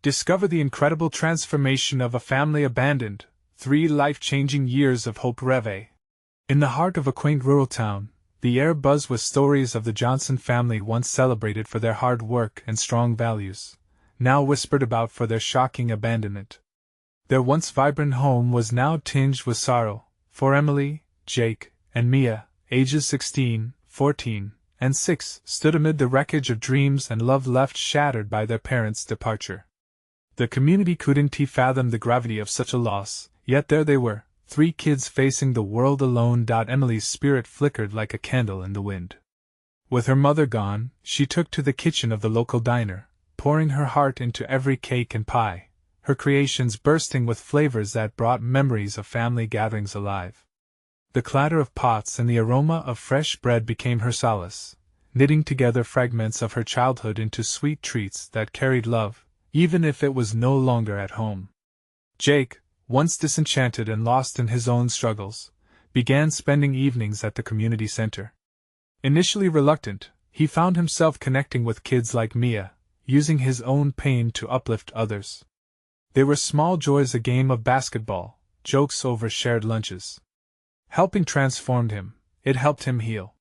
Discover the incredible transformation of a family abandoned, 3 life-changing years of hope. Reve. In the heart of a quaint rural town, the air buzzed with stories of the Johnson family, once celebrated for their hard work and strong values, now whispered about for their shocking abandonment. Their once vibrant home was now tinged with sorrow, for Emily, Jake, and Mia, ages 16, 14, and 6, stood amid the wreckage of dreams and love left shattered by their parents' departure. The community couldn't fathom the gravity of such a loss, yet there they were, 3 kids facing the world alone. Emily's spirit flickered like a candle in the wind. With her mother gone, she took to the kitchen of the local diner, pouring her heart into every cake and pie, her creations bursting with flavors that brought memories of family gatherings alive. The clatter of pots and the aroma of fresh bread became her solace, knitting together fragments of her childhood into sweet treats that carried love, even if it was no longer at home. Jake, once disenchanted and lost in his own struggles, began spending evenings at the community center. Initially reluctant, he found himself connecting with kids like Mia, using his own pain to uplift others. They were small joys, a game of basketball, jokes over shared lunches. Helping transformed him, it helped him heal.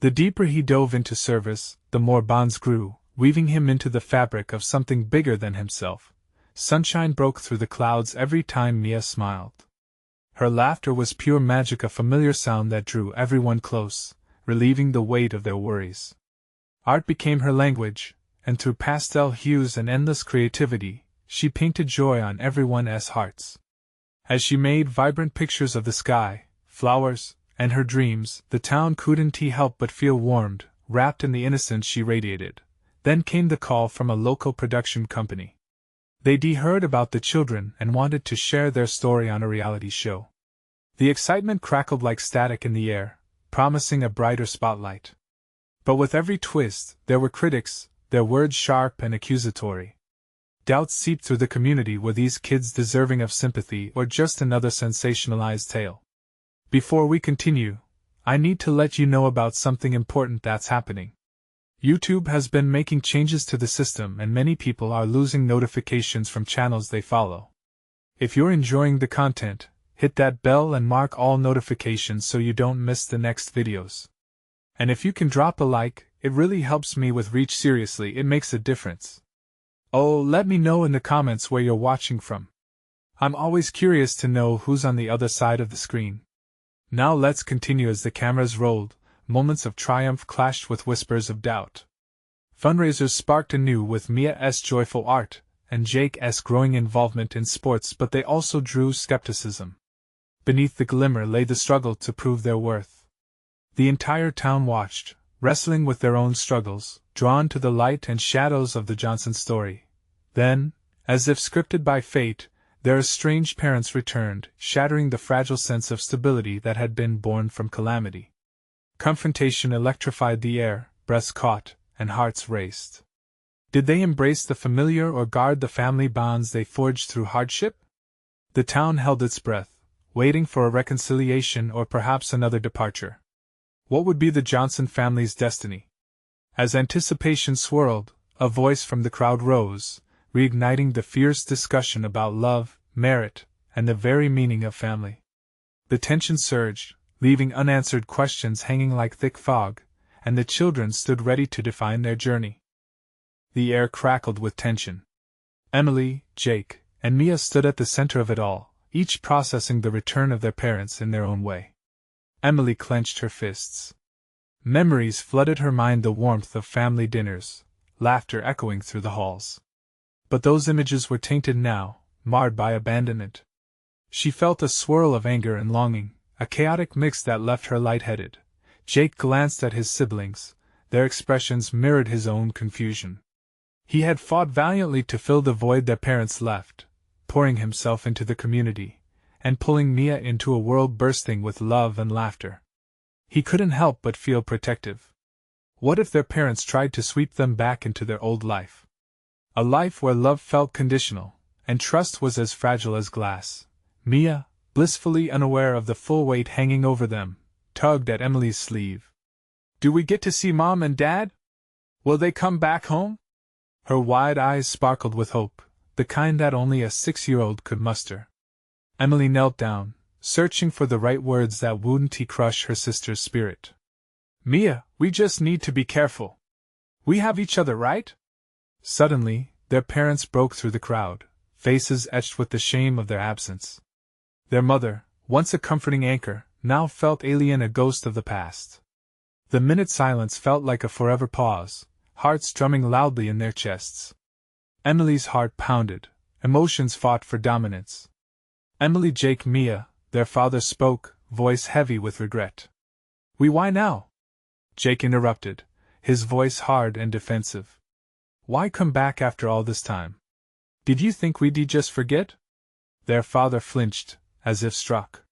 The deeper he dove into service, the more bonds grew, weaving him into the fabric of something bigger than himself. Sunshine broke through the clouds every time Mia smiled. Her laughter was pure magic, a familiar sound that drew everyone close, relieving the weight of their worries. Art became her language, and through pastel hues and endless creativity, she painted joy on everyone's hearts. As she made vibrant pictures of the sky, flowers, and her dreams, the town couldn't help but feel warmed, wrapped in the innocence she radiated. Then came the call from a local production company. They'd heard about the children and wanted to share their story on a reality show. The excitement crackled like static in the air, promising a brighter spotlight. But with every twist, there were critics, their words sharp and accusatory. Doubts seeped through the community. Were these kids deserving of sympathy or just another sensationalized tale? Before we continue, I need to let you know about something important that's happening. YouTube has been making changes to the system and many people are losing notifications from channels they follow. If you're enjoying the content, hit that bell and mark all notifications so you don't miss the next videos. And if you can drop a like, it really helps me with reach. Seriously, it makes a difference. Oh, let me know in the comments where you're watching from. I'm always curious to know who's on the other side of the screen. Now let's continue. As the cameras rolled, moments of triumph clashed with whispers of doubt. Fundraisers sparked anew with Mia's joyful art and Jake's growing involvement in sports, but they also drew skepticism. Beneath the glimmer lay the struggle to prove their worth. The entire town watched, wrestling with their own struggles, drawn to the light and shadows of the Johnson story. Then, as if scripted by fate, their estranged parents returned, shattering the fragile sense of stability that had been born from calamity. Confrontation electrified the air, breaths caught, and hearts raced. Did they embrace the familiar or guard the family bonds they forged through hardship? The town held its breath, waiting for a reconciliation or perhaps another departure. What would be the Johnson family's destiny? As anticipation swirled, a voice from the crowd rose, reigniting the fierce discussion about love, merit, and the very meaning of family. The tension surged, leaving unanswered questions hanging like thick fog, and the children stood ready to define their journey. The air crackled with tension. Emily, Jake, and Mia stood at the center of it all, each processing the return of their parents in their own way. Emily clenched her fists. Memories flooded her mind, the warmth of family dinners, laughter echoing through the halls. But those images were tainted now, marred by abandonment. She felt a swirl of anger and longing, a chaotic mix that left her lightheaded. Jake glanced at his siblings. Their expressions mirrored his own confusion. He had fought valiantly to fill the void their parents left, pouring himself into the community, and pulling Mia into a world bursting with love and laughter. He couldn't help but feel protective. What if their parents tried to sweep them back into their old life? A life where love felt conditional, and trust was as fragile as glass. Mia, blissfully unaware of the full weight hanging over them, tugged at Emily's sleeve. "Do we get to see Mom and Dad? Will they come back home?" Her wide eyes sparkled with hope, the kind that only a 6-year-old could muster. Emily knelt down, searching for the right words that wouldn't crush her sister's spirit. "Mia, we just need to be careful. We have each other, right?" Suddenly, their parents broke through the crowd, faces etched with the shame of their absence. Their mother, once a comforting anchor, now felt alien, a ghost of the past. The minute silence felt like a forever pause, hearts drumming loudly in their chests. Emily's heart pounded, emotions fought for dominance. "Emily, Jake, Mia," their father spoke, voice heavy with regret. Why now?" Jake interrupted, his voice hard and defensive. "Why come back after all this time? Did you think we'd just forget?" Their father flinched, as if struck.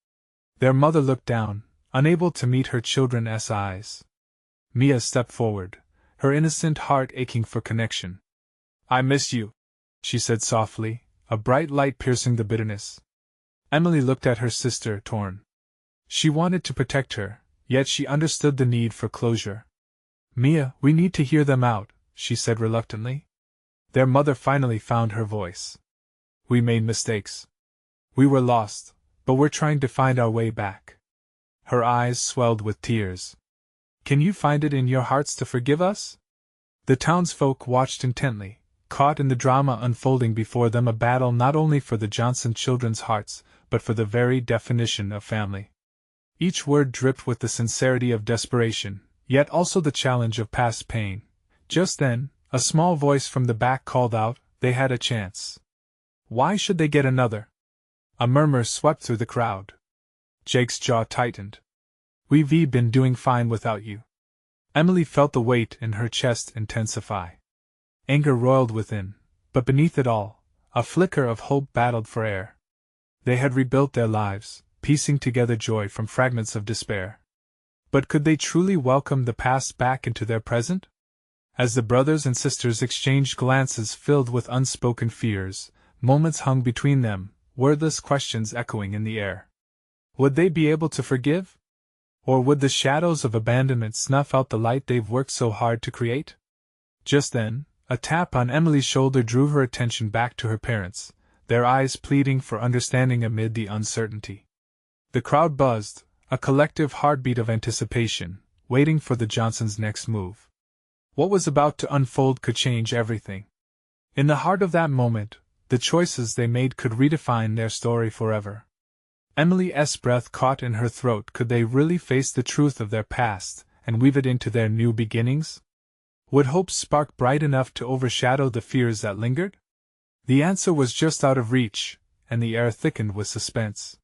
Their mother looked down, unable to meet her children's eyes. Mia stepped forward, her innocent heart aching for connection. "I miss you," she said softly, a bright light piercing the bitterness. Emily looked at her sister, torn. She wanted to protect her, yet she understood the need for closure. "Mia, we need to hear them out," she said reluctantly. Their mother finally found her voice. "We made mistakes. We were lost, but we're trying to find our way back." Her eyes swelled with tears. "Can you find it in your hearts to forgive us?" The townsfolk watched intently, caught in the drama unfolding before them, a battle not only for the Johnson children's hearts, but for the very definition of family. Each word dripped with the sincerity of desperation, yet also the challenge of past pain. Just then, a small voice from the back called out, "They had a chance. Why should they get another?" A murmur swept through the crowd. Jake's jaw tightened. "We've been doing fine without you." Emily felt the weight in her chest intensify. Anger roiled within, but beneath it all, a flicker of hope battled for air. They had rebuilt their lives, piecing together joy from fragments of despair. But could they truly welcome the past back into their present? As the brothers and sisters exchanged glances filled with unspoken fears, moments hung between them, wordless questions echoing in the air. Would they be able to forgive? Or would the shadows of abandonment snuff out the light they've worked so hard to create? Just then, a tap on Emily's shoulder drew her attention back to her parents, their eyes pleading for understanding amid the uncertainty. The crowd buzzed, a collective heartbeat of anticipation, waiting for the Johnsons' next move. What was about to unfold could change everything. In the heart of that moment, the choices they made could redefine their story forever. Emily's breath caught in her throat. Could they really face the truth of their past and weave it into their new beginnings? Would hope spark bright enough to overshadow the fears that lingered? The answer was just out of reach, and the air thickened with suspense.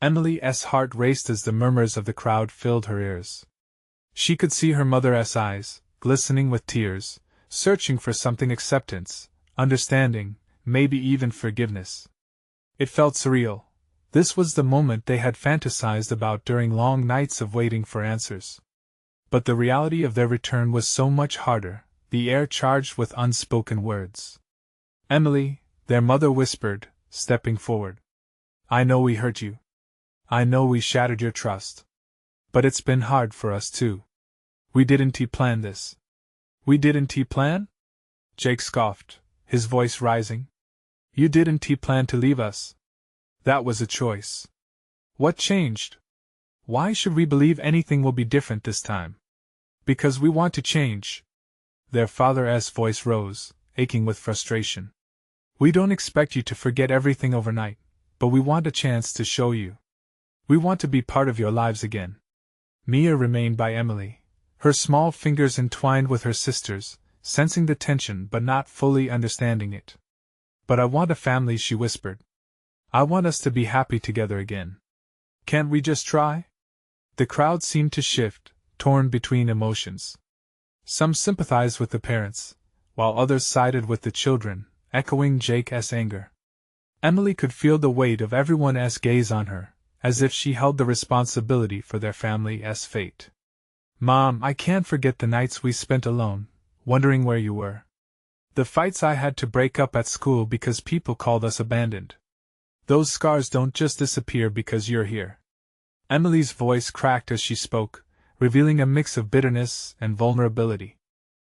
Emily's heart raced as the murmurs of the crowd filled her ears. She could see her mother's eyes, glistening with tears, searching for something: acceptance, understanding, maybe even forgiveness. It felt surreal. This was the moment they had fantasized about during long nights of waiting for answers. But the reality of their return was so much harder, the air charged with unspoken words. "Emily," their mother whispered, stepping forward. "I know we hurt you. I know we shattered your trust. But it's been hard for us too. We didn't plan this." "We didn't plan?" Jake scoffed, his voice rising. "You didn't plan to leave us. That was a choice. What changed? Why should we believe anything will be different this time?" "Because we want to change." Their father's voice rose, aching with frustration. "We don't expect you to forget everything overnight, but we want a chance to show you. We want to be part of your lives again." Mia remained by Emily, her small fingers entwined with her sister's, sensing the tension but not fully understanding it. "But I want a family," she whispered. "I want us to be happy together again. Can't we just try?" The crowd seemed to shift, torn between emotions. Some sympathized with the parents, while others sided with the children, echoing Jake's anger. Emily could feel the weight of everyone's gaze on her, as if she held the responsibility for their family's fate. "Mom, I can't forget the nights we spent alone, wondering where you were. The fights I had to break up at school because people called us abandoned. Those scars don't just disappear because you're here." Emily's voice cracked as she spoke, revealing a mix of bitterness and vulnerability.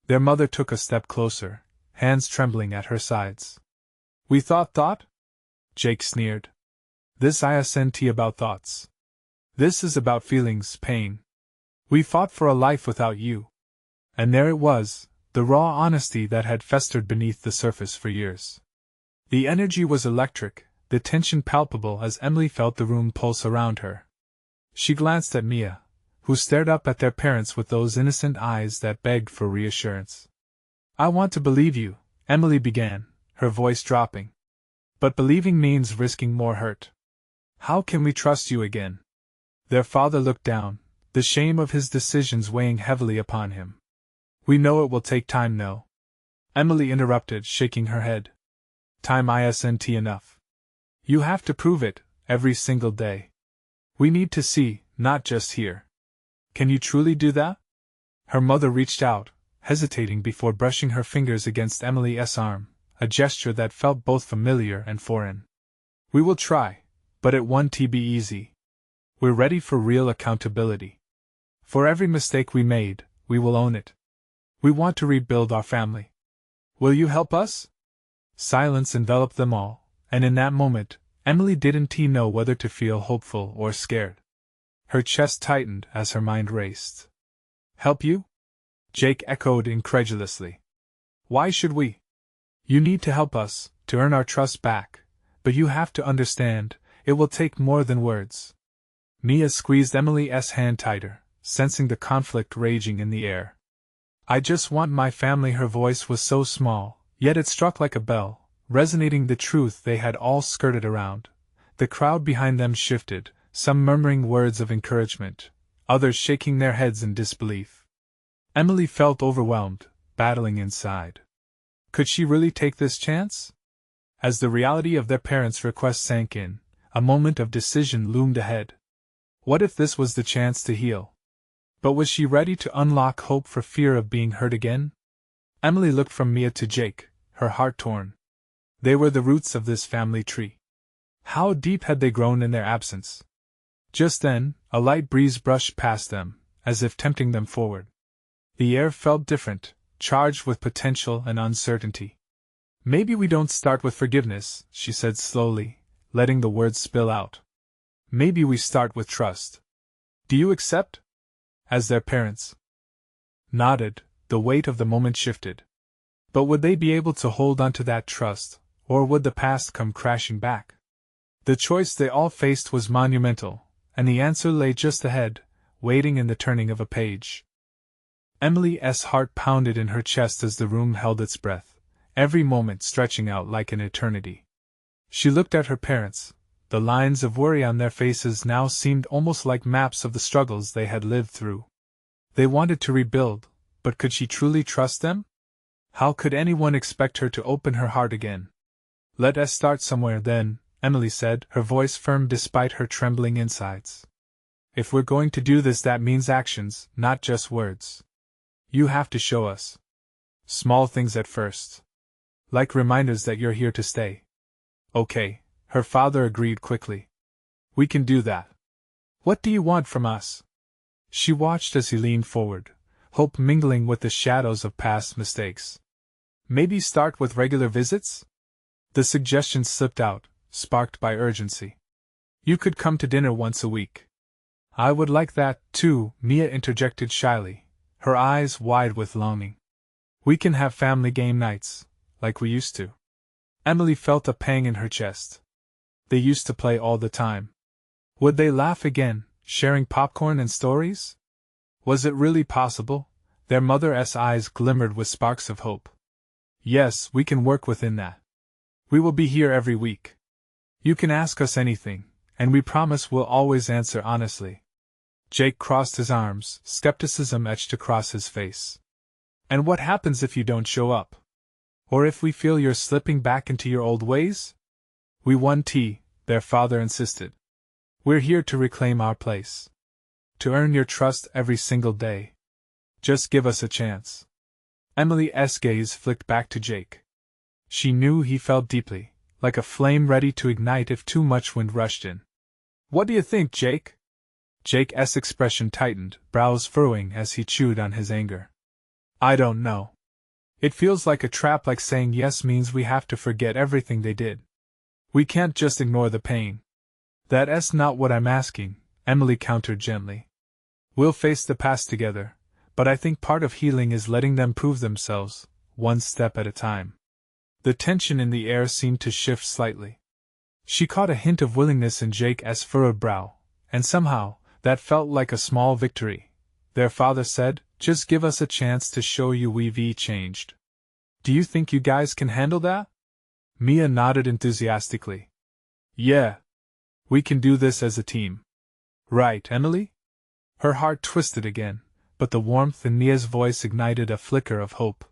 Their mother took a step closer, hands trembling at her sides. We thought? Jake sneered. This isn't about thoughts. This is about feelings, pain. We fought for a life without you. And there it was, the raw honesty that had festered beneath the surface for years. The energy was electric, the tension palpable as Emily felt the room pulse around her. She glanced at Mia, who stared up at their parents with those innocent eyes that begged for reassurance. I want to believe you, Emily began, her voice dropping. But believing means risking more hurt. How can we trust you again? Their father looked down, the shame of his decisions weighing heavily upon him. We know it will take time, no. Emily interrupted, shaking her head. Time isn't enough. You have to prove it, every single day. We need to see, not just hear. Can you truly do that? Her mother reached out, hesitating before brushing her fingers against Emily's arm, a gesture that felt both familiar and foreign. We will try, but it won't be easy. We're ready for real accountability. For every mistake we made, we will own it. We want to rebuild our family. Will you help us? Silence enveloped them all, and in that moment, Emily didn't know whether to feel hopeful or scared. Her chest tightened as her mind raced. Help you? Jake echoed incredulously. Why should we? You need to help us, to earn our trust back, but you have to understand, it will take more than words. Mia squeezed Emily's hand tighter, sensing the conflict raging in the air. I just want my family. Her voice was so small, yet it struck like a bell, resonating the truth they had all skirted around. The crowd behind them shifted, some murmuring words of encouragement, others shaking their heads in disbelief. Emily felt overwhelmed, battling inside. Could she really take this chance? As the reality of their parents' request sank in, a moment of decision loomed ahead. What if this was the chance to heal? But was she ready to unlock hope for fear of being hurt again? Emily looked from Mia to Jake, her heart torn. They were the roots of this family tree. How deep had they grown in their absence? Just then, a light breeze brushed past them, as if tempting them forward. The air felt different, charged with potential and uncertainty. Maybe we don't start with forgiveness, she said slowly, letting the words spill out. Maybe we start with trust. Do you accept? As their parents nodded, the weight of the moment shifted. But would they be able to hold on to that trust, or would the past come crashing back? The choice they all faced was monumental, and the answer lay just ahead, waiting in the turning of a page. Emily's heart pounded in her chest as the room held its breath, every moment stretching out like an eternity. She looked at her parents. The lines of worry on their faces now seemed almost like maps of the struggles they had lived through. They wanted to rebuild, but could she truly trust them? How could anyone expect her to open her heart again? Let us start somewhere then, Emily said, her voice firm despite her trembling insides. If we're going to do this, that means actions, not just words. You have to show us. Small things at first. Like reminders that you're here to stay. Okay. Her father agreed quickly. We can do that. What do you want from us? She watched as he leaned forward, hope mingling with the shadows of past mistakes. Maybe start with regular visits? The suggestion slipped out, sparked by urgency. You could come to dinner once a week. I would like that, too, Mia interjected shyly, her eyes wide with longing. We can have family game nights, like we used to. Emily felt a pang in her chest. They used to play all the time. Would they laugh again, sharing popcorn and stories? Was it really possible? Their mother's eyes glimmered with sparks of hope. Yes, we can work within that. We will be here every week. You can ask us anything, and we promise we'll always answer honestly. Jake crossed his arms, skepticism etched across his face. And what happens if you don't show up? Or if we feel you're slipping back into your old ways? We want tea, their father insisted. We're here to reclaim our place. To earn your trust every single day. Just give us a chance. Emily's gaze flicked back to Jake. She knew he felt deeply, like a flame ready to ignite if too much wind rushed in. What do you think, Jake? Jake's expression tightened, brows furrowing as he chewed on his anger. I don't know. It feels like a trap, like saying yes means we have to forget everything they did. We can't just ignore the pain. That's not what I'm asking, Emily countered gently. We'll face the past together, but I think part of healing is letting them prove themselves, one step at a time. The tension in the air seemed to shift slightly. She caught a hint of willingness in Jake's furrowed brow, and somehow, that felt like a small victory. Their father said, "Just give us a chance to show you we've changed." "Do you think you guys can handle that?" Mia nodded enthusiastically. "Yeah. We can do this as a team." "Right, Emily?" Her heart twisted again, but the warmth in Mia's voice ignited a flicker of hope.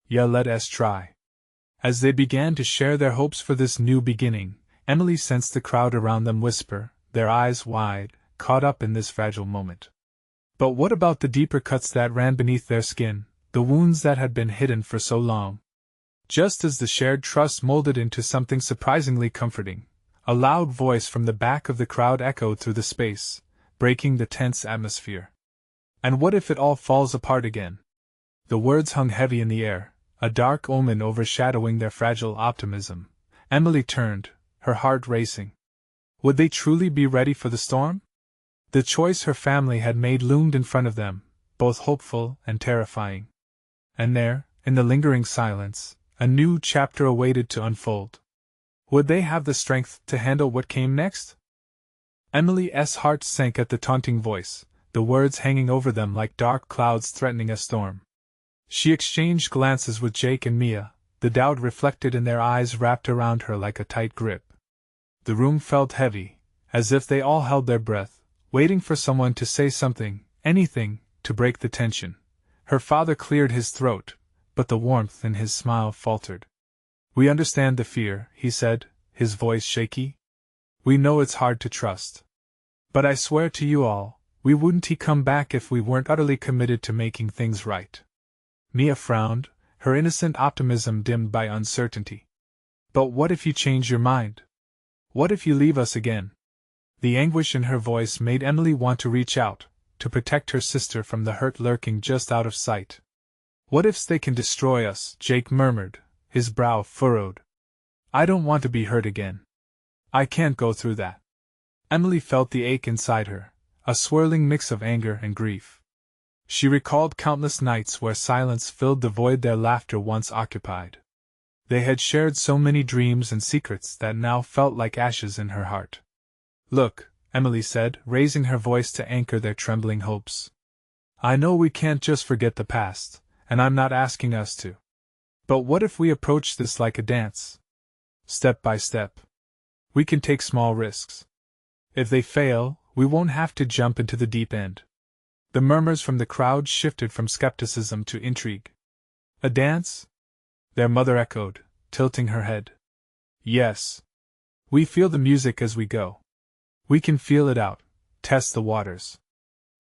"Yeah, let us try." As they began to share their hopes for this new beginning, Emily sensed the crowd around them whisper, their eyes wide, caught up in this fragile moment. But what about the deeper cuts that ran beneath their skin, the wounds that had been hidden for so long? Just as the shared trust molded into something surprisingly comforting, a loud voice from the back of the crowd echoed through the space, breaking the tense atmosphere. "And what if it all falls apart again?" The words hung heavy in the air, a dark omen overshadowing their fragile optimism. Emily turned, her heart racing. Would they truly be ready for the storm? The choice her family had made loomed in front of them, both hopeful and terrifying. And there, in the lingering silence, a new chapter awaited to unfold. Would they have the strength to handle what came next? Emily's heart sank at the taunting voice, the words hanging over them like dark clouds threatening a storm. She exchanged glances with Jake and Mia, the doubt reflected in their eyes wrapped around her like a tight grip. The room felt heavy, as if they all held their breath, waiting for someone to say something, anything, to break the tension. Her father cleared his throat, but the warmth in his smile faltered. "We understand the fear," he said, his voice shaky. "We know it's hard to trust. But I swear to you all, we wouldn't come back if we weren't utterly committed to making things right." Mia frowned, her innocent optimism dimmed by uncertainty. "But what if you change your mind? What if you leave us again?" The anguish in her voice made Emily want to reach out, to protect her sister from the hurt lurking just out of sight. "What if they can destroy us?" Jake murmured, his brow furrowed. "I don't want to be hurt again. I can't go through that." Emily felt the ache inside her, a swirling mix of anger and grief. She recalled countless nights where silence filled the void their laughter once occupied. They had shared so many dreams and secrets that now felt like ashes in her heart. "Look," Emily said, raising her voice to anchor their trembling hopes. "I know we can't just forget the past, and I'm not asking us to. But what if we approach this like a dance? Step by step. We can take small risks. If they fail, we won't have to jump into the deep end." The murmurs from the crowd shifted from skepticism to intrigue. "A dance?" their mother echoed, tilting her head. "Yes. We feel the music as we go. We can feel it out, test the waters.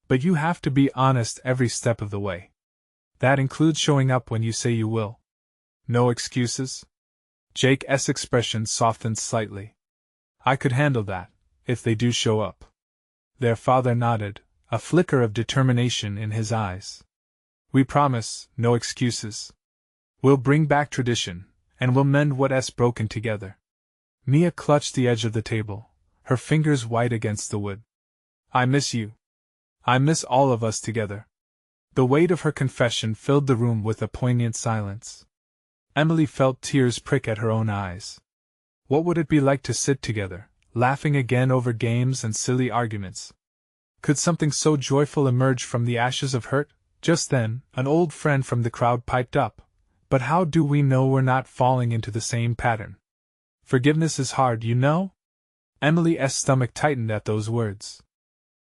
But you have to be honest every step of the way. That includes showing up when you say you will. No excuses?" Jake's expression softened slightly. "I could handle that, if they do show up." Their father nodded, a flicker of determination in his eyes. "We promise, no excuses. We'll bring back tradition, and we'll mend what's broken together." Mia clutched the edge of the table, her fingers white against the wood. "I miss you. I miss all of us together." The weight of her confession filled the room with a poignant silence. Emily felt tears prick at her own eyes. What would it be like to sit together, laughing again over games and silly arguments? Could something so joyful emerge from the ashes of hurt? Just then, an old friend from the crowd piped up. "But how do we know we're not falling into the same pattern? Forgiveness is hard, you know?" Emily's stomach tightened at those words.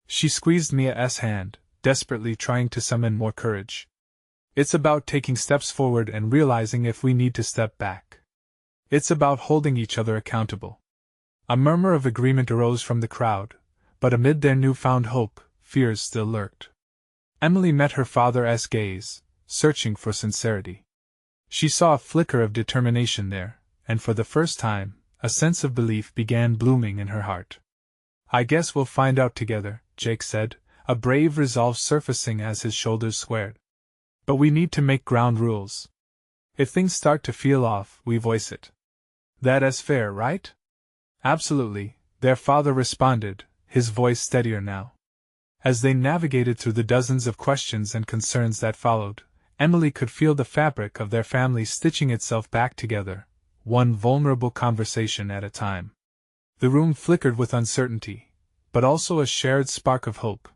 She squeezed Mia's hand, desperately trying to summon more courage. "It's about taking steps forward and realizing if we need to step back. It's about holding each other accountable." A murmur of agreement arose from the crowd, but amid their newfound hope, fears still lurked. Emily met her father's gaze, searching for sincerity. She saw a flicker of determination there, and for the first time, a sense of belief began blooming in her heart. "I guess we'll find out together," Jake said, a brave resolve surfacing as his shoulders squared. "But we need to make ground rules. If things start to feel off, we voice it. That is fair, right? Absolutely, their father responded, his voice steadier now. As they navigated through the dozens of questions and concerns that followed, Emily could feel the fabric of their family stitching itself back together, one vulnerable conversation at a time. The room flickered with uncertainty, but also a shared spark of hope,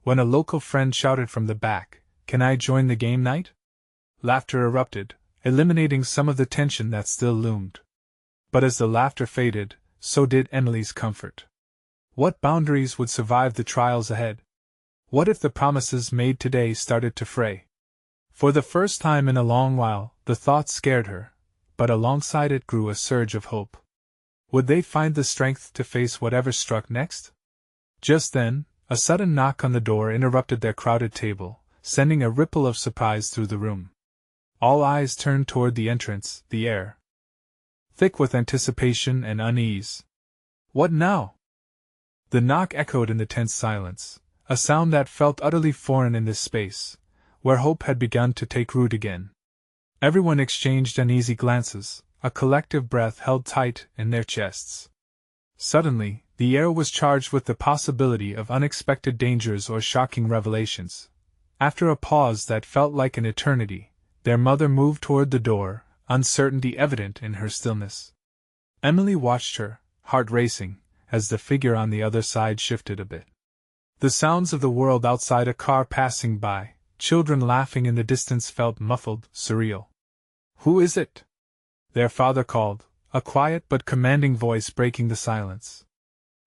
when a local friend shouted from the back, "Can I join the game night?" Laughter erupted, eliminating some of the tension that still loomed. But as the laughter faded, so did Emily's comfort. What boundaries would survive the trials ahead? What if the promises made today started to fray? For the first time in a long while, the thought scared her, but alongside it grew a surge of hope. Would they find the strength to face whatever struck next? Just then, a sudden knock on the door interrupted their crowded table, sending a ripple of surprise through the room. All eyes turned toward the entrance, the air thick with anticipation and unease. What now? The knock echoed in the tense silence, a sound that felt utterly foreign in this space, where hope had begun to take root again. Everyone exchanged uneasy glances, a collective breath held tight in their chests. Suddenly, the air was charged with the possibility of unexpected dangers or shocking revelations. After a pause that felt like an eternity, their mother moved toward the door, uncertainty evident in her stillness. Emily watched her, heart racing, as the figure on the other side shifted a bit. The sounds of the world outside, a car passing by, children laughing in the distance felt muffled, surreal. "Who is it?" their father called, a quiet but commanding voice breaking the silence.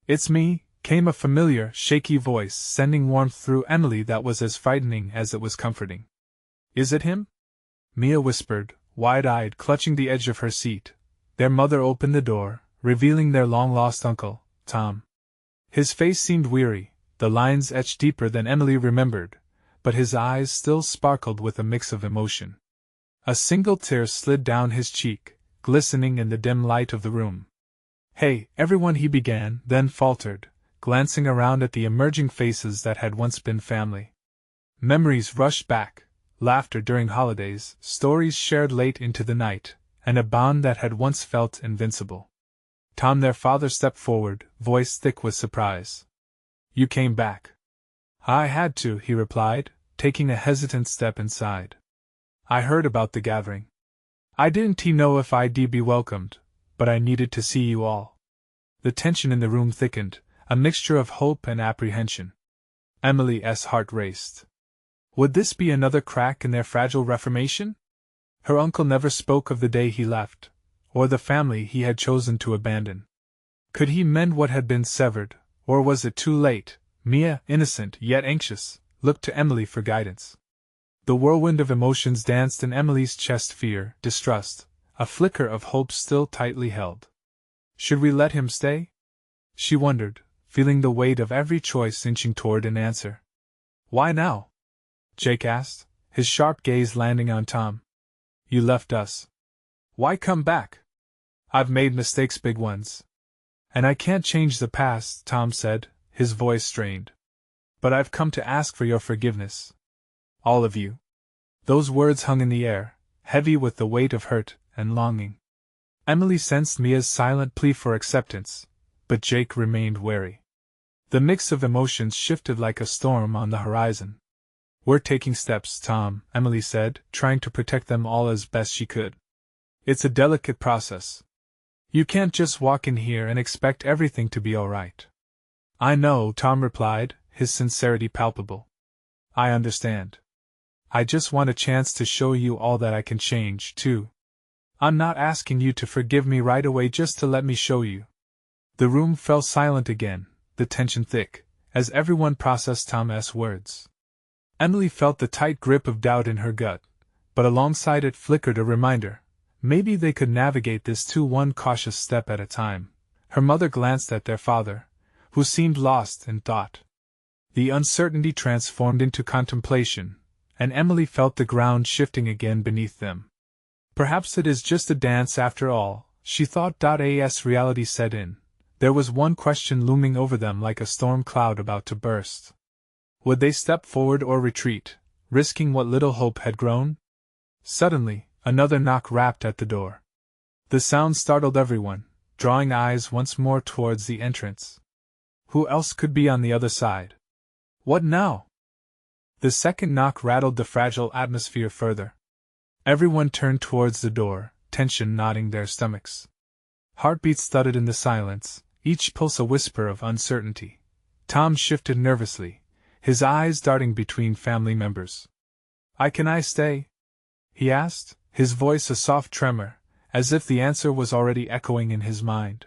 "It's me," came a familiar, shaky voice, sending warmth through Emily that was as frightening as it was comforting. "Is it him?" Mia whispered, wide-eyed, clutching the edge of her seat. Their mother opened the door, revealing their long-lost uncle, Tom. His face seemed weary, the lines etched deeper than Emily remembered, but his eyes still sparkled with a mix of emotion. A single tear slid down his cheek, glistening in the dim light of the room. "Hey, everyone," he began, then faltered, glancing around at the emerging faces that had once been family. Memories rushed back, laughter during holidays, stories shared late into the night, and a bond that had once felt invincible. Tom, their father, stepped forward, voice thick with surprise. "You came back." "I had to," he replied, taking a hesitant step inside. "I heard about the gathering. I didn't know if I'd be welcomed, but I needed to see you all." The tension in the room thickened, a mixture of hope and apprehension. Emily's heart raced. Would this be another crack in their fragile reformation? Her uncle never spoke of the day he left, or the family he had chosen to abandon. Could he mend what had been severed, or was it too late? Mia, innocent yet anxious, looked to Emily for guidance. The whirlwind of emotions danced in Emily's chest: fear, distrust, a flicker of hope still tightly held. Should we let him stay? She wondered, feeling the weight of every choice inching toward an answer. "Why now?" Jake asked, his sharp gaze landing on Tom. "You left us. Why come back?" "I've made mistakes, big ones. And I can't change the past," Tom said, his voice strained. "But I've come to ask for your forgiveness. All of you." Those words hung in the air, heavy with the weight of hurt and longing. Emily sensed Mia's silent plea for acceptance, but Jake remained wary. The mix of emotions shifted like a storm on the horizon. "We're taking steps, Tom," Emily said, trying to protect them all as best she could. "It's a delicate process. You can't just walk in here and expect everything to be all right." "I know," Tom replied, his sincerity palpable. "I understand. I just want a chance to show you all that I can change, too. I'm not asking you to forgive me right away, just to let me show you." The room fell silent again, the tension thick, as everyone processed Tom's words. Emily felt the tight grip of doubt in her gut, but alongside it flickered a reminder. Maybe they could navigate this too, one cautious step at a time. Her mother glanced at their father, who seemed lost in thought. The uncertainty transformed into contemplation, and Emily felt the ground shifting again beneath them. Perhaps it is just a dance after all, she thought. As reality set in, there was one question looming over them like a storm cloud about to burst. Would they step forward or retreat, risking what little hope had grown? Suddenly, Another knock rapped at the door. The sound startled everyone, drawing eyes once more towards the entrance. Who else could be on the other side? What now? The second knock rattled the fragile atmosphere further. Everyone turned towards the door, tension knotting their stomachs. Heartbeats thudded in the silence, each pulse a whisper of uncertainty. Tom shifted nervously, his eyes darting between family members. Can I stay?" he asked, his voice a soft tremor, as if the answer was already echoing in his mind.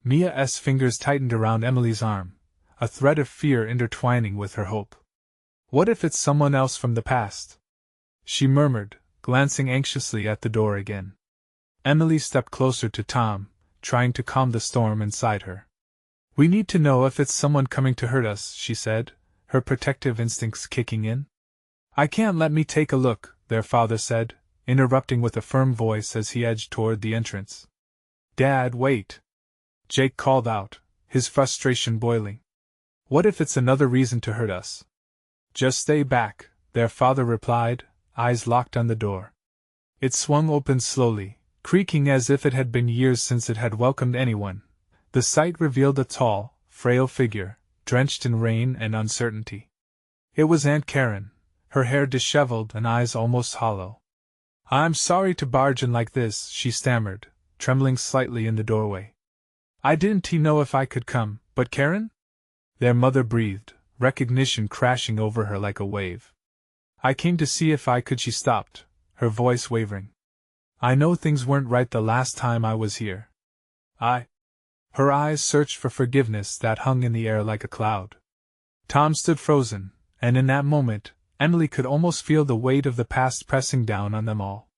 Mia's fingers tightened around Emily's arm, a thread of fear intertwining with her hope. "What if it's someone else from the past?" she murmured, glancing anxiously at the door again. Emily stepped closer to Tom, trying to calm the storm inside her. "We need to know if it's someone coming to hurt us," she said, her protective instincts kicking in. "I can't let me take a look," their father said, interrupting with a firm voice as he edged toward the entrance. "Dad, wait!" Jake called out, his frustration boiling. "What if it's another reason to hurt us?" "Just stay back," their father replied, eyes locked on the door. It swung open slowly, creaking as if it had been years since it had welcomed anyone. The sight revealed a tall, frail figure, drenched in rain and uncertainty. It was Aunt Karen, her hair disheveled and eyes almost hollow. "I'm sorry to barge in like this," she stammered, trembling slightly in the doorway. "I didn't know if I could come, but Karen?" Their mother breathed, recognition crashing over her like a wave. "I came to see if I could," she stopped, her voice wavering. "I know things weren't right the last time I was here. Her eyes searched for forgiveness that hung in the air like a cloud. Tom stood frozen, and in that moment, Emily could almost feel the weight of the past pressing down on them all.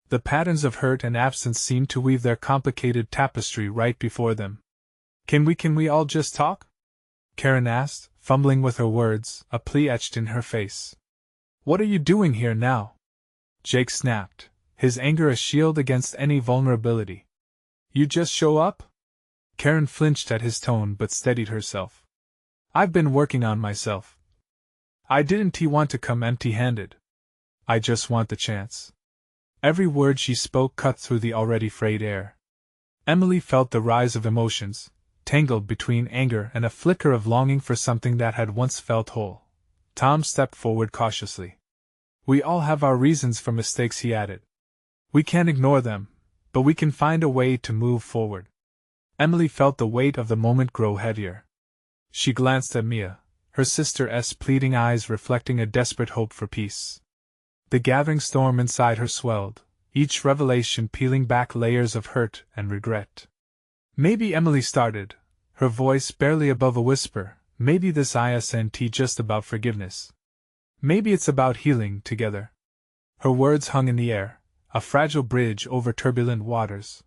The patterns of hurt and absence seemed to weave their complicated tapestry right before them. Can we all just talk?" Karen asked, fumbling with her words, a plea etched in her face. "What are you doing here now?" Jake snapped, his anger a shield against any vulnerability. "You just show up?" Karen flinched at his tone but steadied herself. "I've been working on myself. I didn't want to come empty-handed. I just want the chance." Every word she spoke cut through the already frayed air. Emily felt the rise of emotions, tangled between anger and a flicker of longing for something that had once felt whole. Tom stepped forward cautiously. "We all have our reasons for mistakes," he added. "We can't ignore them, but we can find a way to move forward." Emily felt the weight of the moment grow heavier. She glanced at Mia, her sister's pleading eyes reflecting a desperate hope for peace. The gathering storm inside her swelled, each revelation peeling back layers of hurt and regret. "Maybe," Emily started, her voice barely above a whisper, "maybe this isn't just about forgiveness. Maybe it's about healing together." Her words hung in the air, a fragile bridge over turbulent waters.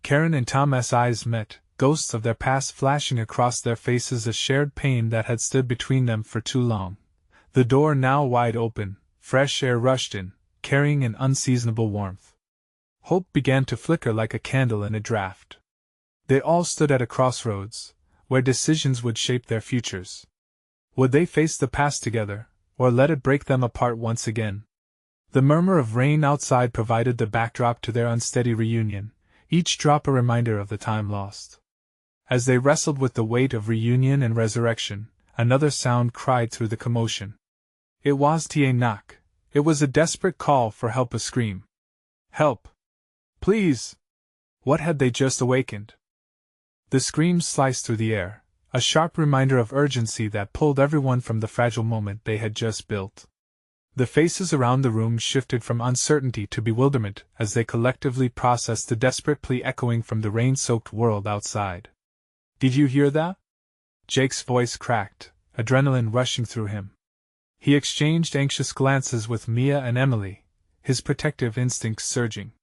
Karen and Tom's eyes met, ghosts of their past flashing across their faces, a shared pain that had stood between them for too long. The door now wide open, fresh air rushed in, carrying an unseasonable warmth. Hope began to flicker like a candle in a draught. They all stood at a crossroads, where decisions would shape their futures. Would they face the past together, or let it break them apart once again? The murmur of rain outside provided the backdrop to their unsteady reunion, each drop a reminder of the time lost. As they wrestled with the weight of reunion and resurrection, another sound cried through the commotion. It was a knock. It was a desperate call for help, a scream. "Help! Please!" What had they just awakened? The scream sliced through the air, a sharp reminder of urgency that pulled everyone from the fragile moment they had just built. The faces around the room shifted from uncertainty to bewilderment as they collectively processed the desperate plea echoing from the rain-soaked world outside. "Did you hear that?" Jake's voice cracked, adrenaline rushing through him. He exchanged anxious glances with Mia and Emily, his protective instincts surging.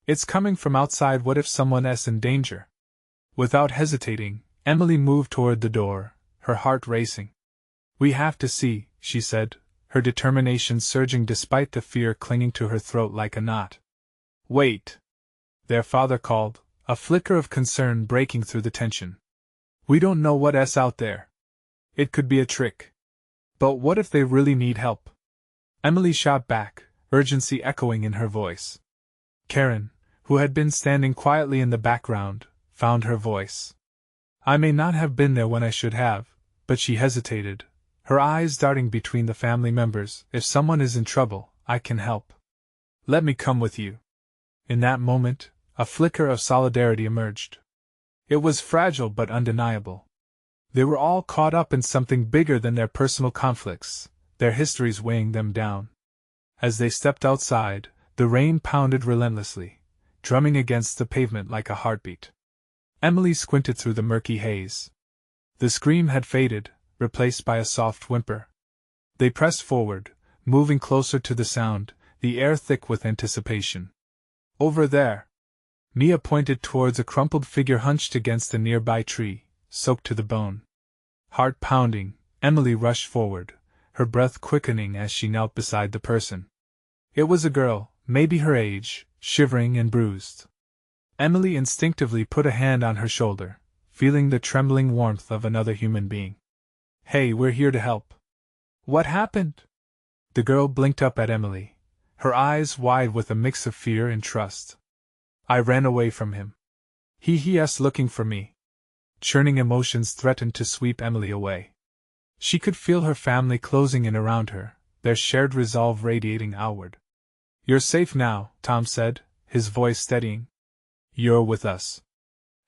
"It's coming from outside. What if someone's in danger?" Without hesitating, Emily moved toward the door, her heart racing. "We have to see," she said, her determination surging despite the fear clinging to her throat like a knot. "Wait!" their father called, a flicker of concern breaking through the tension. "We don't know what's out there. It could be a trick. But what if they really need help?" Emily shot back, urgency echoing in her voice. Karen, who had been standing quietly in the background, found her voice. I may not have been there when I should have, but she hesitated, her eyes darting between the family members. If someone is in trouble, I can help. Let me come with you. In that moment, a flicker of solidarity emerged. It was fragile but undeniable. They were all caught up in something bigger than their personal conflicts, their histories weighing them down. As they stepped outside, the rain pounded relentlessly, drumming against the pavement like a heartbeat. Emily squinted through the murky haze. The scream had faded, replaced by a soft whimper. They pressed forward, moving closer to the sound, the air thick with anticipation. Over there! Mia pointed towards a crumpled figure hunched against a nearby tree, soaked to the bone. Heart pounding, Emily rushed forward, her breath quickening as she knelt beside the person. It was a girl, maybe her age, shivering and bruised. Emily instinctively put a hand on her shoulder, feeling the trembling warmth of another human being. Hey, we're here to help. What happened? The girl blinked up at Emily, her eyes wide with a mix of fear and trust. I ran away from him. He's looking for me. Churning emotions threatened to sweep Emily away. She could feel her family closing in around her, their shared resolve radiating outward. You're safe now, Tom said, his voice steadying. You're with us.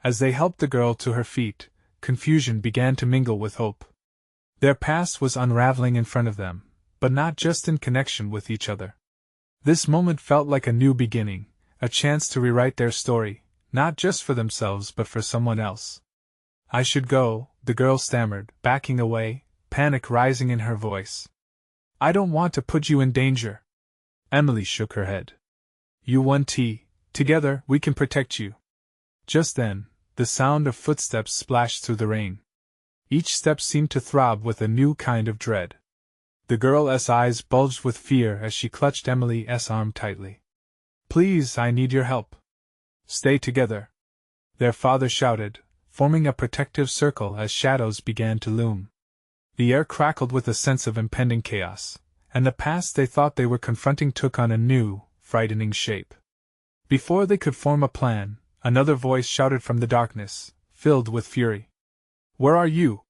As they helped the girl to her feet, confusion began to mingle with hope. Their past was unraveling in front of them, but not just in connection with each other. This moment felt like a new beginning, a chance to rewrite their story, not just for themselves but for someone else. I should go, the girl stammered, backing away, panic rising in her voice. I don't want to put you in danger. Emily shook her head. You won tea. Together, we can protect you. Just then, the sound of footsteps splashed through the rain. Each step seemed to throb with a new kind of dread. The girl's eyes bulged with fear as she clutched Emily's arm tightly. Please, I need your help. Stay together. Their father shouted, forming a protective circle as shadows began to loom. The air crackled with a sense of impending chaos, and the past they thought they were confronting took on a new, frightening shape. Before they could form a plan, another voice shouted from the darkness, filled with fury. Where are you?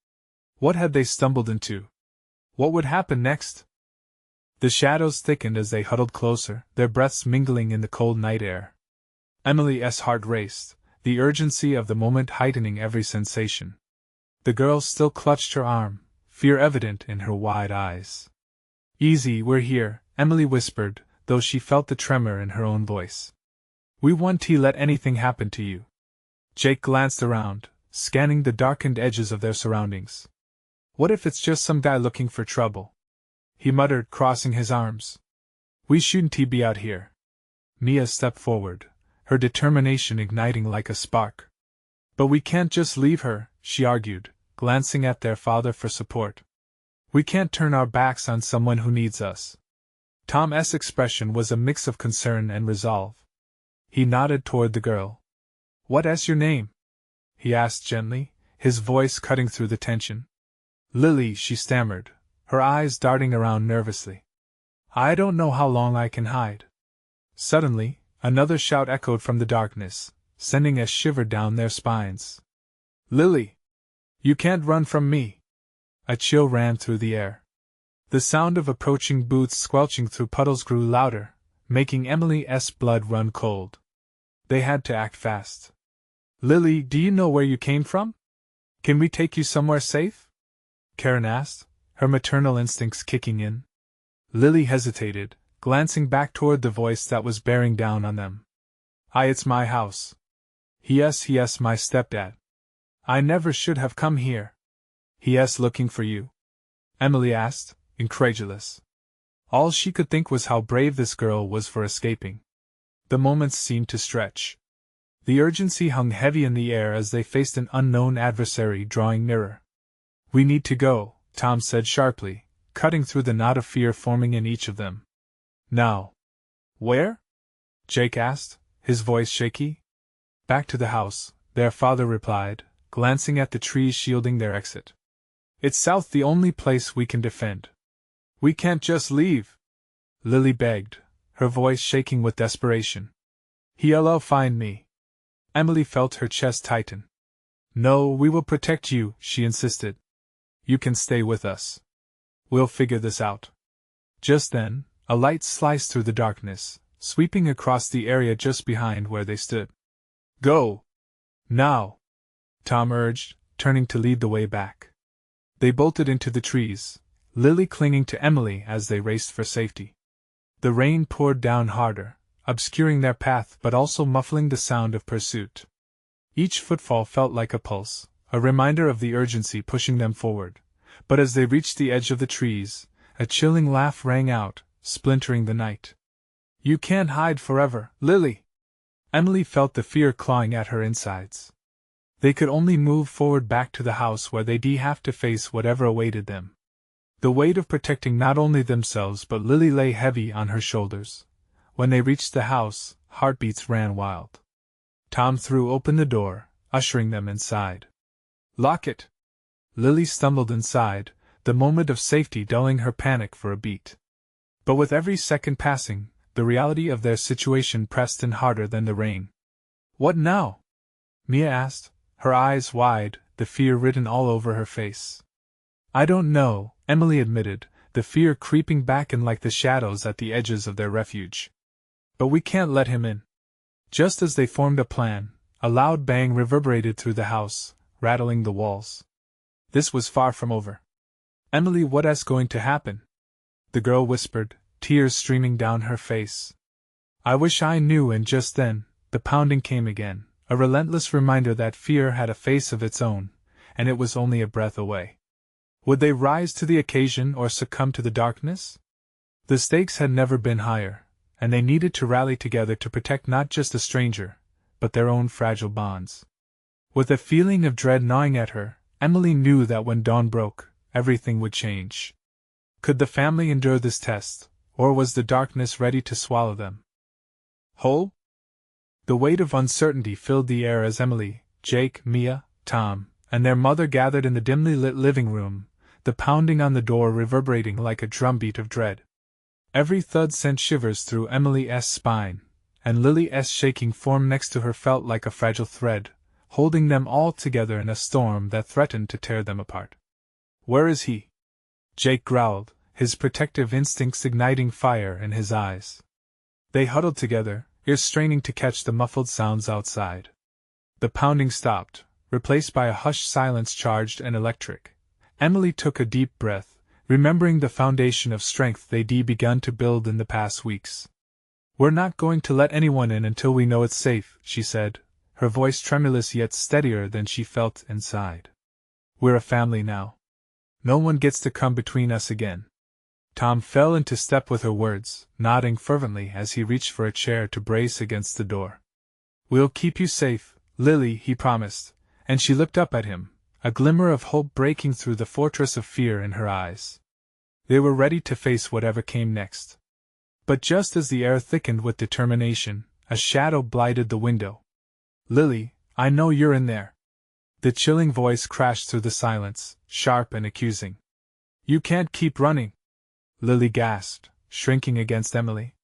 What had they stumbled into? What would happen next? The shadows thickened as they huddled closer, their breaths mingling in the cold night air. Emily's heart raced, the urgency of the moment heightening every sensation. The girl still clutched her arm, fear evident in her wide eyes. Easy, we're here, Emily whispered, though she felt the tremor in her own voice. We won't let anything happen to you. Jake glanced around, scanning the darkened edges of their surroundings. What if it's just some guy looking for trouble? He muttered, crossing his arms. We shouldn't be out here. Mia stepped forward, her determination igniting like a spark. But we can't just leave her, she argued, glancing at their father for support. We can't turn our backs on someone who needs us. Tom's expression was a mix of concern and resolve. He nodded toward the girl. What's your name? He asked gently, his voice cutting through the tension. Lily, she stammered, her eyes darting around nervously. I don't know how long I can hide. Suddenly, another shout echoed from the darkness, sending a shiver down their spines. Lily! You can't run from me! A chill ran through the air. The sound of approaching boots squelching through puddles grew louder, making Emily's blood run cold. They had to act fast. Lily, do you know where you came from? Can we take you somewhere safe? Karen asked, her maternal instincts kicking in. Lily hesitated, glancing back toward the voice that was bearing down on them. It's my house. Yes, my stepdad. I never should have come here. He's looking for you. Emily asked, incredulous. All she could think was how brave this girl was for escaping. The moments seemed to stretch. The urgency hung heavy in the air as they faced an unknown adversary drawing nearer. We need to go, Tom said sharply, cutting through the knot of fear forming in each of them. Now. Where? Jake asked, his voice shaky. Back to the house, their father replied, glancing at the trees shielding their exit. It's south, the only place we can defend. We can't just leave, Lily begged, her voice shaking with desperation. He'll find me. Emily felt her chest tighten. No, we will protect you, she insisted. You can stay with us. We'll figure this out. Just then, a light sliced through the darkness, sweeping across the area just behind where they stood. Go! Now! Tom urged, turning to lead the way back. They bolted into the trees, Lily clinging to Emily as they raced for safety. The rain poured down harder, obscuring their path but also muffling the sound of pursuit. Each footfall felt like a pulse, a reminder of the urgency pushing them forward, but as they reached the edge of the trees, a chilling laugh rang out, splintering the night. You can't hide forever, Lily! Emily felt the fear clawing at her insides. They could only move forward back to the house where they'd have to face whatever awaited them. The weight of protecting not only themselves but Lily lay heavy on her shoulders. When they reached the house, heartbeats ran wild. Tom threw open the door, ushering them inside. Lock it! Lily stumbled inside, the moment of safety dulling her panic for a beat. But with every second passing, the reality of their situation pressed in harder than the rain. What now? Mia asked, her eyes wide, the fear written all over her face. I don't know, Emily admitted, the fear creeping back in like the shadows at the edges of their refuge. But we can't let him in. Just as they formed a plan, a loud bang reverberated through the house, rattling the walls. This was far from over. Emily, what's going to happen? The girl whispered, tears streaming down her face. I wish I knew, and just then, the pounding came again, a relentless reminder that fear had a face of its own, and it was only a breath away. Would they rise to the occasion or succumb to the darkness? The stakes had never been higher, and they needed to rally together to protect not just a stranger, but their own fragile bonds. With a feeling of dread gnawing at her, Emily knew that when dawn broke, everything would change. Could the family endure this test, or was the darkness ready to swallow them? Whole? The weight of uncertainty filled the air as Emily, Jake, Mia, Tom, and their mother gathered in the dimly lit living room, the pounding on the door reverberating like a drumbeat of dread. Every thud sent shivers through Emily's spine, and Lily's shaking form next to her felt like a fragile thread, holding them all together in a storm that threatened to tear them apart. Where is he? Jake growled, his protective instincts igniting fire in his eyes. They huddled together, ears straining to catch the muffled sounds outside. The pounding stopped, replaced by a hushed silence charged and electric. Emily took a deep breath, remembering the foundation of strength they'd begun to build in the past weeks. We're not going to let anyone in until we know it's safe, she said, her voice tremulous yet steadier than she felt inside. We're a family now. No one gets to come between us again. Tom fell into step with her words, nodding fervently as he reached for a chair to brace against the door. We'll keep you safe, Lily, he promised, and she looked up at him, a glimmer of hope breaking through the fortress of fear in her eyes. They were ready to face whatever came next. But just as the air thickened with determination, a shadow blighted the window. Lily, I know you're in there. The chilling voice crashed through the silence, sharp and accusing. You can't keep running. Lily gasped, shrinking against Emily.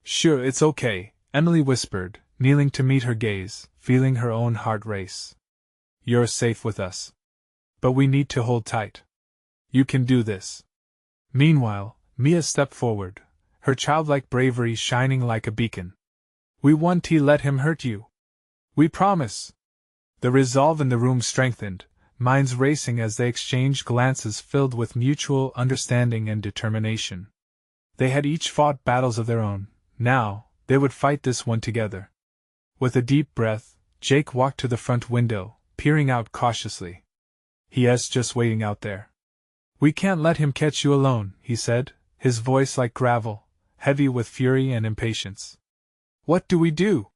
Sure, it's okay, Emily whispered, kneeling to meet her gaze, feeling her own heart race. You're safe with us. But we need to hold tight. You can do this. Meanwhile, Mia stepped forward, her childlike bravery shining like a beacon. We won't let him hurt you. We promise. The resolve in the room strengthened, minds racing as they exchanged glances filled with mutual understanding and determination. They had each fought battles of their own, now, they would fight this one together. With a deep breath, Jake walked to the front window, peering out cautiously. He's just waiting out there. We can't let him catch you alone, he said, his voice like gravel, heavy with fury and impatience. What do we do?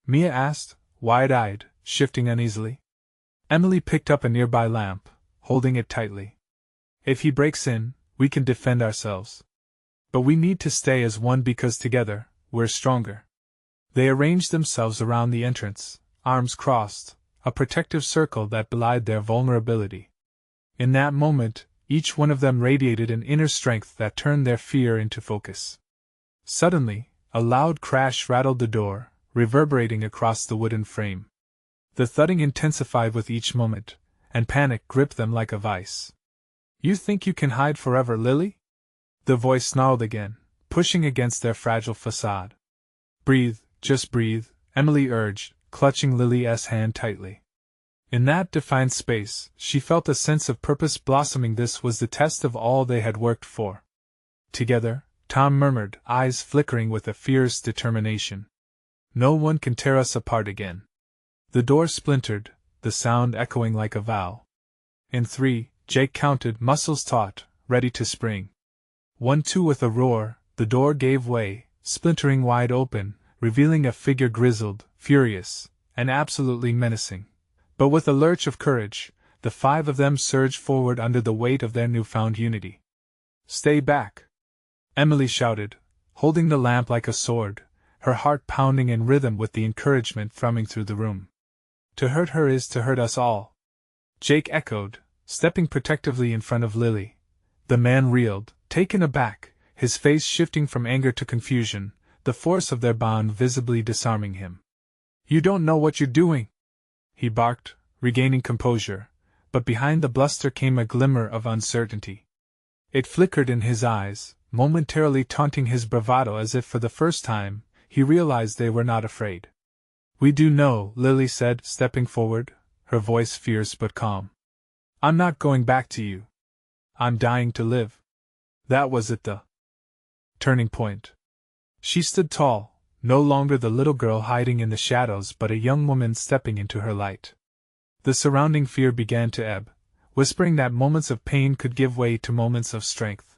Mia asked, wide-eyed, shifting uneasily. Emily picked up a nearby lamp, holding it tightly. If he breaks in, we can defend ourselves. But we need to stay as one because together, we're stronger. They arranged themselves around the entrance, arms crossed, a protective circle that belied their vulnerability. In that moment, each one of them radiated an inner strength that turned their fear into focus. Suddenly, a loud crash rattled the door, reverberating across the wooden frame. The thudding intensified with each moment, and panic gripped them like a vice. "You think you can hide forever, Lily?" The voice snarled again, pushing against their fragile facade. "Breathe, just breathe," Emily urged, clutching Lily's hand tightly. In that defined space, she felt a sense of purpose blossoming. This was the test of all they had worked for. "Together," Tom murmured, eyes flickering with a fierce determination. "No one can tear us apart again." The door splintered, the sound echoing like a vow. In 3, Jake counted, muscles taut, ready to spring. 1, 2. With a roar, the door gave way, splintering wide open, revealing a figure grizzled, furious, and absolutely menacing. But with a lurch of courage, the 5 of them surged forward under the weight of their newfound unity. "Stay back!" Emily shouted, holding the lamp like a sword, her heart pounding in rhythm with the encouragement thrumming through the room. "To hurt her is to hurt us all," Jake echoed, stepping protectively in front of Lily. The man reeled, taken aback, his face shifting from anger to confusion, the force of their bond visibly disarming him. "You don't know what you're doing!" he barked, regaining composure, but behind the bluster came a glimmer of uncertainty. It flickered in his eyes, momentarily taunting his bravado as if for the first time, he realized they were not afraid. "We do know," Lily said, stepping forward, her voice fierce but calm. "I'm not going back to you. I'm dying to live." That was at the turning point. She stood tall, no longer the little girl hiding in the shadows but a young woman stepping into her light. The surrounding fear began to ebb, whispering that moments of pain could give way to moments of strength.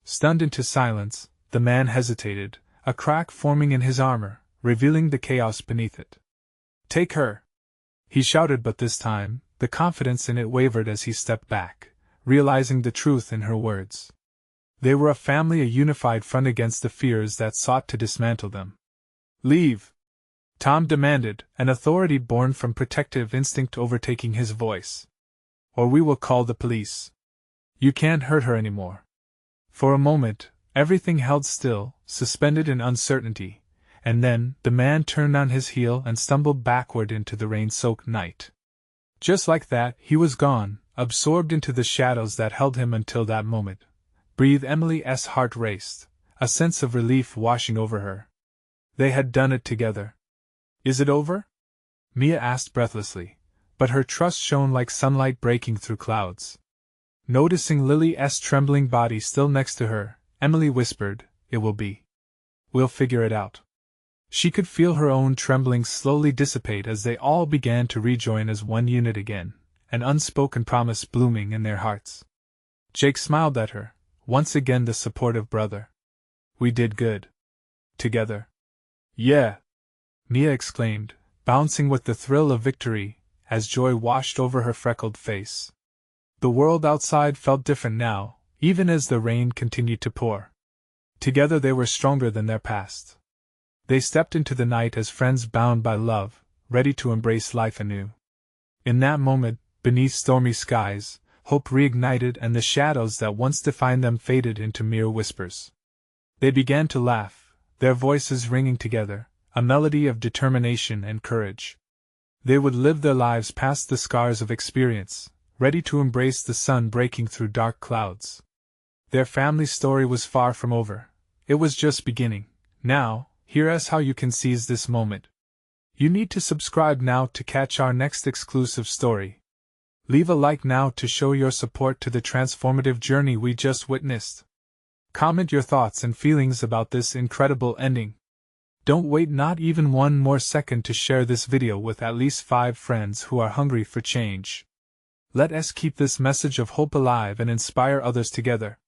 Stunned into silence, the man hesitated, a crack forming in his armor, revealing the chaos beneath it. "Take her!" he shouted, but this time, the confidence in it wavered as he stepped back, realizing the truth in her words. They were a family, a unified front against the fears that sought to dismantle them. "Leave!" Tom demanded, an authority born from protective instinct overtaking his voice. "Or we will call the police. You can't hurt her anymore." For a moment, everything held still, suspended in uncertainty, and then the man turned on his heel and stumbled backward into the rain-soaked night. Just like that, he was gone, absorbed into the shadows that held him until that moment. "Breathe!" Emily's heart raced, a sense of relief washing over her. They had done it together. "Is it over?" Mia asked breathlessly, but her trust shone like sunlight breaking through clouds. Noticing Lily's trembling body still next to her, Emily whispered, "It will be. We'll figure it out." She could feel her own trembling slowly dissipate as they all began to rejoin as one unit again, an unspoken promise blooming in their hearts. Jake smiled at her, once again the supportive brother. "We did good. Together." "Yeah!" Mia exclaimed, bouncing with the thrill of victory, as joy washed over her freckled face. The world outside felt different now, even as the rain continued to pour. Together they were stronger than their past. They stepped into the night as friends bound by love, ready to embrace life anew. In that moment, beneath stormy skies, hope reignited and the shadows that once defined them faded into mere whispers. They began to laugh, their voices ringing together, a melody of determination and courage. They would live their lives past the scars of experience, ready to embrace the sun breaking through dark clouds. Their family story was far from over. It was just beginning. Now, here's how you can seize this moment. You need to subscribe now to catch our next exclusive story. Leave a like now to show your support to the transformative journey we just witnessed. Comment your thoughts and feelings about this incredible ending. Don't wait not even one more second to share this video with at least 5 friends who are hungry for change. Let us keep this message of hope alive and inspire others together.